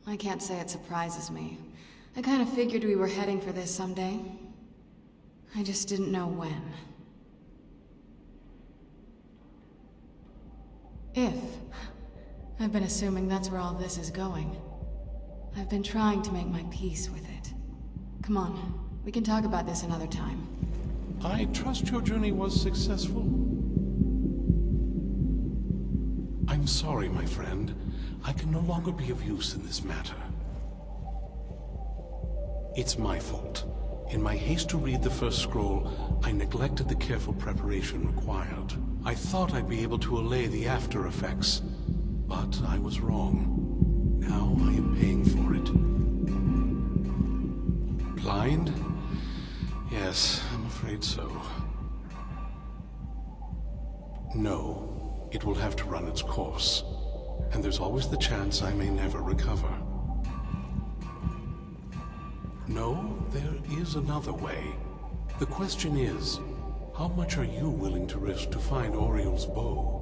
I can't say it surprises me. I kind of figured we were heading for this someday. I just didn't know when. If. I've been assuming that's where all this is going. I've been trying to make my peace with it. Come on, we can talk about this another time. I trust your journey was successful. I'm sorry, my friend. I can no longer be of use in this matter. It's my fault. In my haste to read the first scroll, I neglected the careful preparation required. I thought I'd be able to allay the after effects, but I was wrong. Now I am paying for it. Blind? Yes, I'm afraid so. No, it will have to run its course. And there's always the chance I may never recover. No, there is another way. The question is, how much are you willing to risk to find Auriel's bow?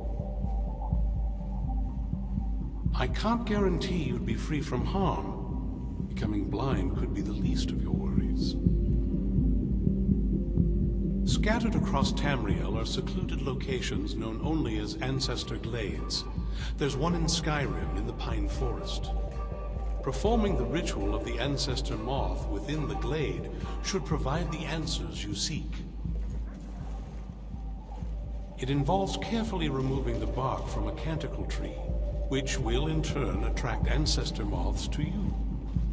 I can't guarantee you'd be free from harm. Becoming blind could be the least of your worries. Scattered across Tamriel are secluded locations known only as Ancestor Glades. There's one in Skyrim in the Pine Forest. Performing the ritual of the Ancestor Moth within the glade should provide the answers you seek. It involves carefully removing the bark from a canticle tree, which will in turn attract ancestor moths to you.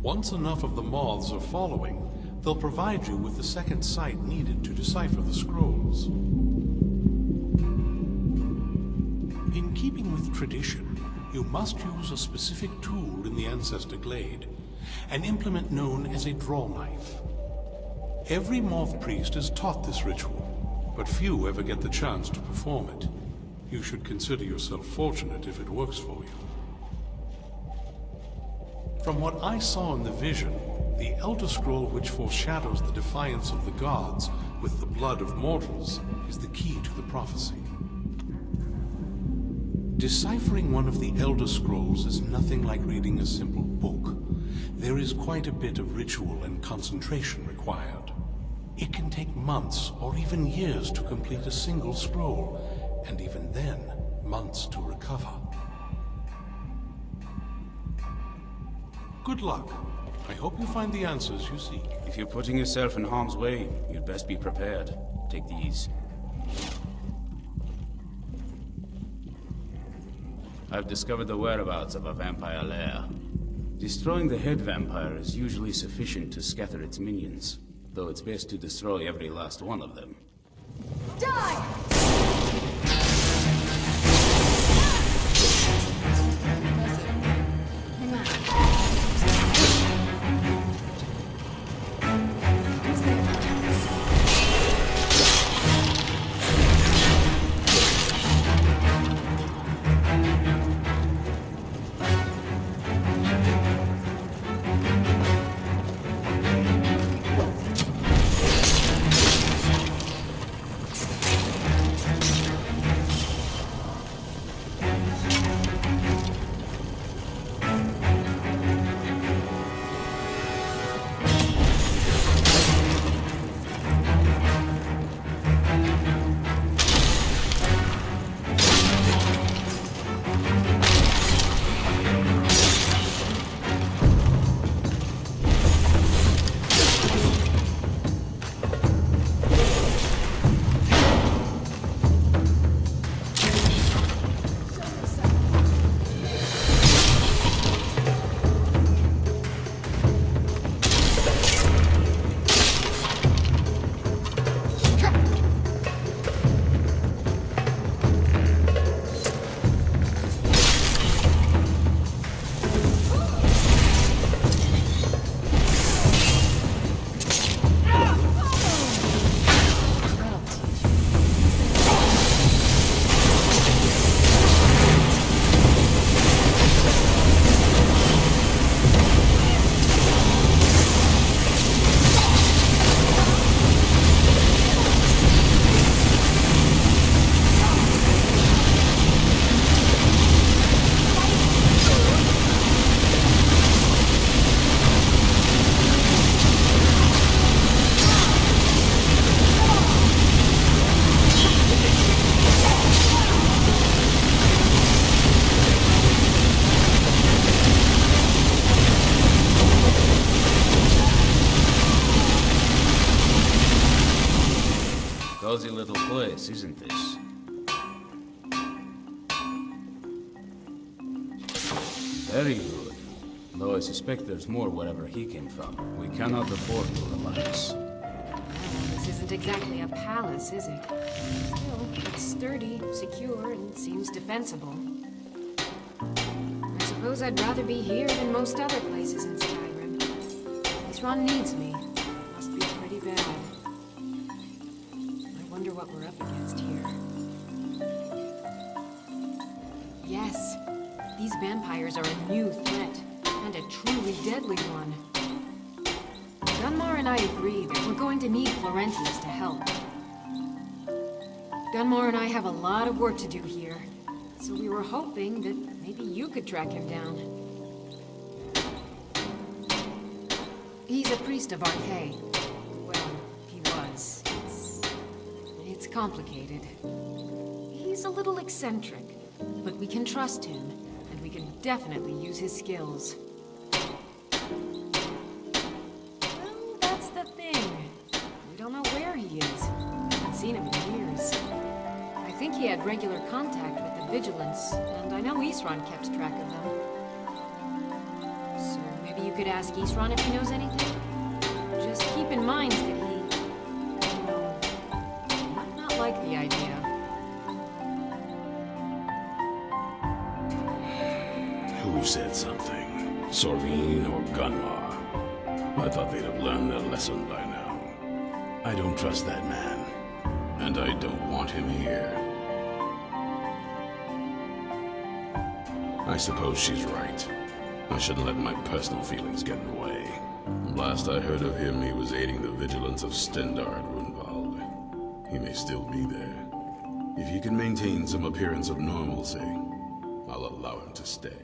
Once enough of the moths are following, they'll provide you with the second sight needed to decipher the scrolls. In keeping with tradition, you must use a specific tool in the Ancestor Glade, an implement known as a draw knife. Every Moth Priest is taught this ritual, but few ever get the chance to perform it. You should consider yourself fortunate if it works for you. From what I saw in the vision, the Elder Scroll which foreshadows the defiance of the gods with the blood of mortals is the key to the prophecy. Deciphering one of the Elder Scrolls is nothing like reading a simple book. There is quite a bit of ritual and concentration required. It can take months or even years to complete a single scroll, and even then, months to recover. Good luck. I hope you find the answers you seek. If you're putting yourself in harm's way, you'd best be prepared. Take these. I've discovered the whereabouts of a vampire lair. Destroying the head vampire is usually sufficient to scatter its minions, though it's best to destroy every last one of them. Die! Very good. Though I suspect there's more wherever he came from. We cannot afford to relax. This isn't exactly a palace, is it? Still, it's sturdy, secure, and seems defensible. I suppose I'd rather be here than most other places in Skyrim. Isran needs me. Must be pretty bad. I wonder what we're up against here. Yes, these vampires are a new threat, and a truly deadly one. Gunmar and I agree that we're going to need Florentius to help. Gunmar and I have a lot of work to do here, so we were hoping that maybe you could track him down. He's a priest of Arkay. Well, he was. It's complicated. He's a little eccentric, but we can trust him, and we can definitely use his skills. Well, that's the thing. We don't know where he is. Haven't seen him in years. I think he had regular contact with the Vigilants, and I know Isran kept track of them. So maybe you could ask Isran if he knows anything? Just keep in mind that he might not like the idea. Who said something? Sorvine or Gunmar? I thought they'd have learned their lesson by now. I don't trust that man, and I don't want him here. I suppose she's right. I shouldn't let my personal feelings get in the way. Last I heard of him, he was aiding the Vigilants of Stendard, Ruunvald. He may still be there. If he can maintain some appearance of normalcy, I'll allow him to stay.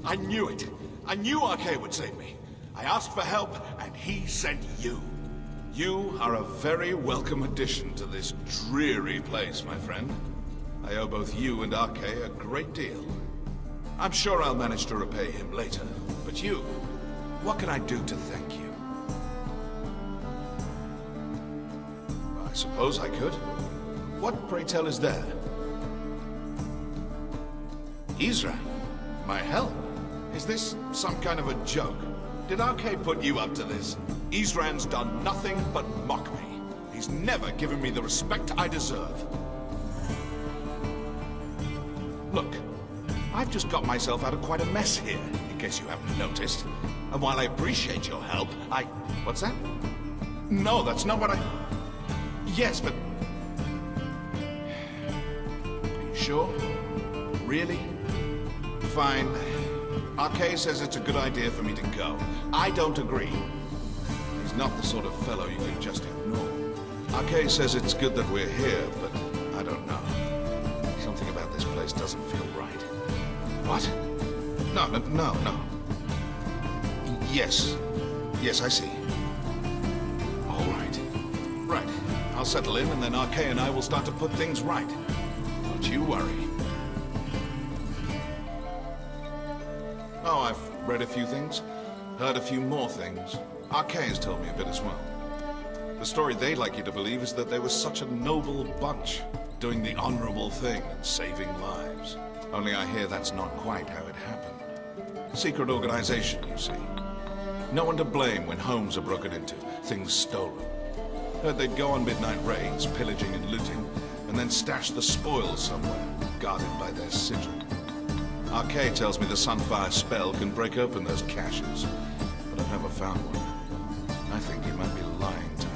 I knew it! I knew Arkay would save me! I asked for help, and he sent you. You are a very welcome addition to this dreary place, my friend. I owe both you and Arkay a great deal. I'm sure I'll manage to repay him later. But you, what can I do to thank you? I suppose I could. What, pray tell, is there? Isran? My help? Is this some kind of a joke? Did Arkay put you up to this? Isran's done nothing but mock me. He's never given me the respect I deserve. Look, I've just got myself out of quite a mess here, in case you haven't noticed. And while I appreciate your help, What's that? No, that's not what I... Yes, but... Are you sure? Really? Fine. Arkay says it's a good idea for me to go. I don't agree. He's not the sort of fellow you can just ignore. Arkay says it's good that we're here, but I don't know. Something about this place doesn't feel right. What? No. Yes. Yes, I see. All right. Right. I'll settle in, and then Arkay and I will start to put things right. Don't you worry. Oh, I've read a few things, heard a few more things. Arkay has told me a bit as well. The story they'd like you to believe is that they were such a noble bunch, doing the honorable thing and saving lives. Only I hear that's not quite how it happened. Secret organization, you see. No one to blame when homes are broken into, things stolen. Heard they'd go on midnight raids, pillaging and looting, and then stash the spoils somewhere, guarded by their sigil. Arkay tells me the Sunfire spell can break open those caches, but I've never found one. I think he might be lying to me.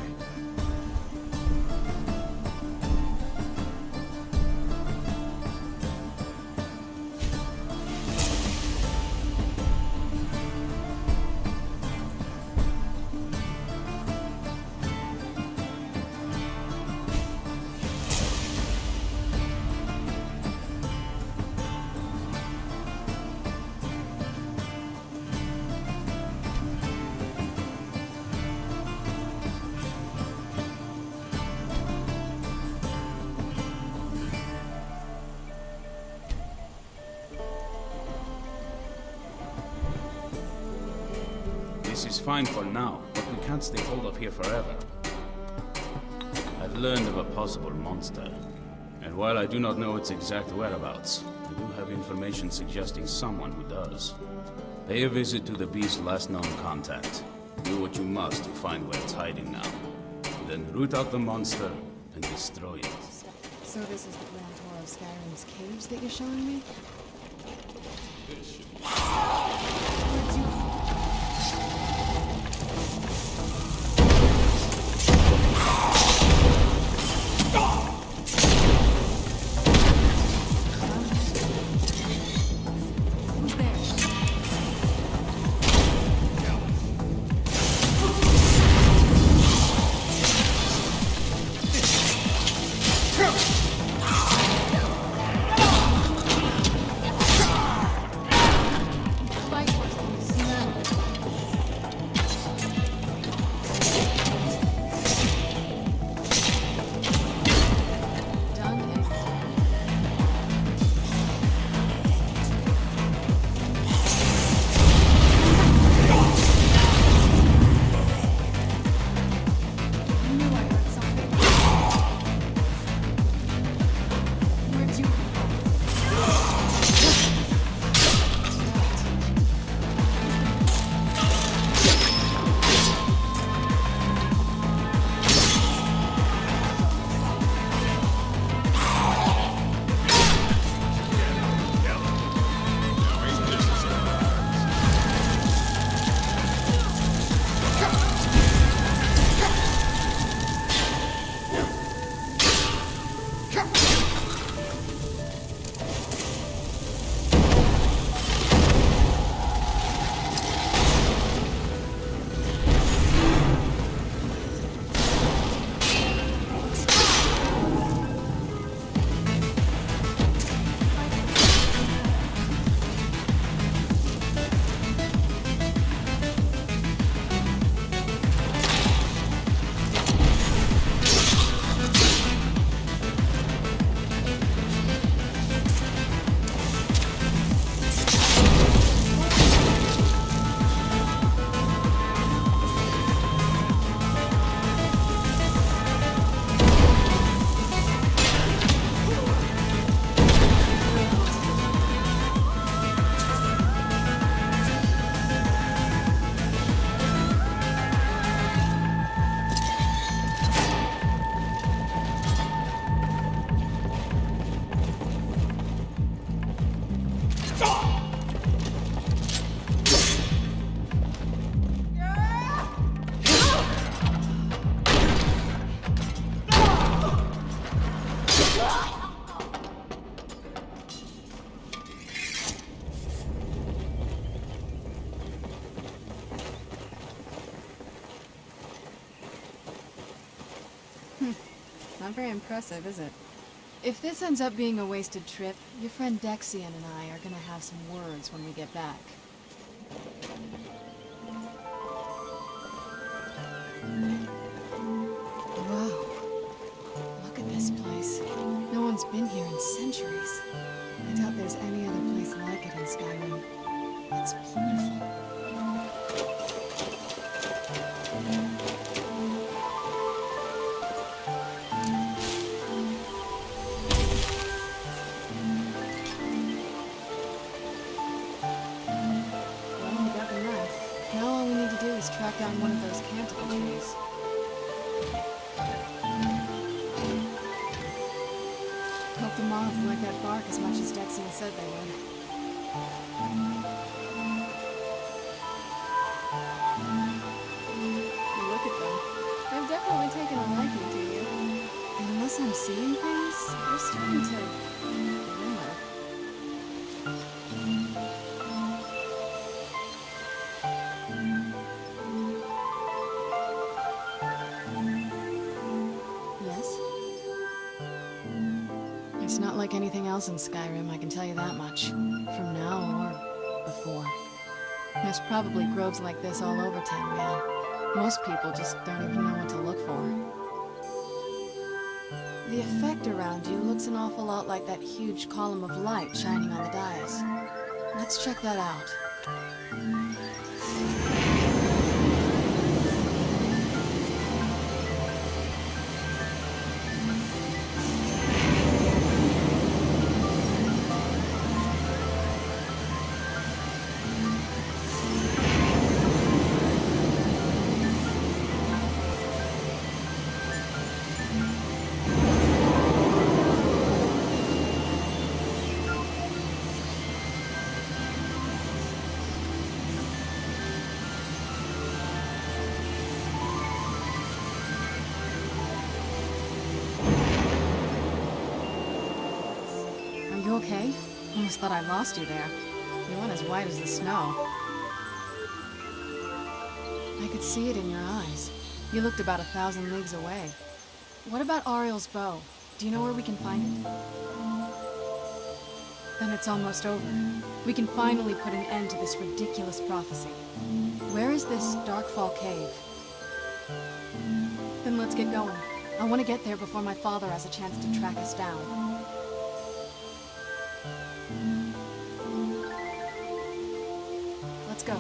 This is fine for now, but we can't stay holed up here forever. I've learned of a possible monster, and while I do not know its exact whereabouts, I do have information suggesting someone who does. Pay a visit to the beast's last known contact. Do what you must to find where it's hiding now. Then root out the monster and destroy it. So this is the grand tour of Skyrim's caves that you're showing me? Not very impressive, is it? If this ends up being a wasted trip, your friend Dexion and I are gonna have some words when we get back. Wow. Look at this place. No one's been here in centuries. I doubt there's any other place like it in Skyrim. It's beautiful. Track down one of those canticle trees. Hope the moths like that bark as much as Dexion said they would. Look at them. They've definitely taken a liking to you. And unless I'm seeing things, they're starting to glimmer. It's not like anything else in Skyrim, I can tell you that much. From now or before. There's probably groves like this all over town, yeah. Most people just don't even know what to look for. The effect around you looks an awful lot like that huge column of light shining on the dais. Let's check that out. Okay? Almost thought I lost you there. You went as white as the snow. I could see it in your eyes. You looked about 1,000 leagues away. What about Auriel's bow? Do you know where we can find it? Then it's almost over. We can finally put an end to this ridiculous prophecy. Where is this Darkfall cave? Then let's get going. I want to get there before my father has a chance to track us down. Let's go.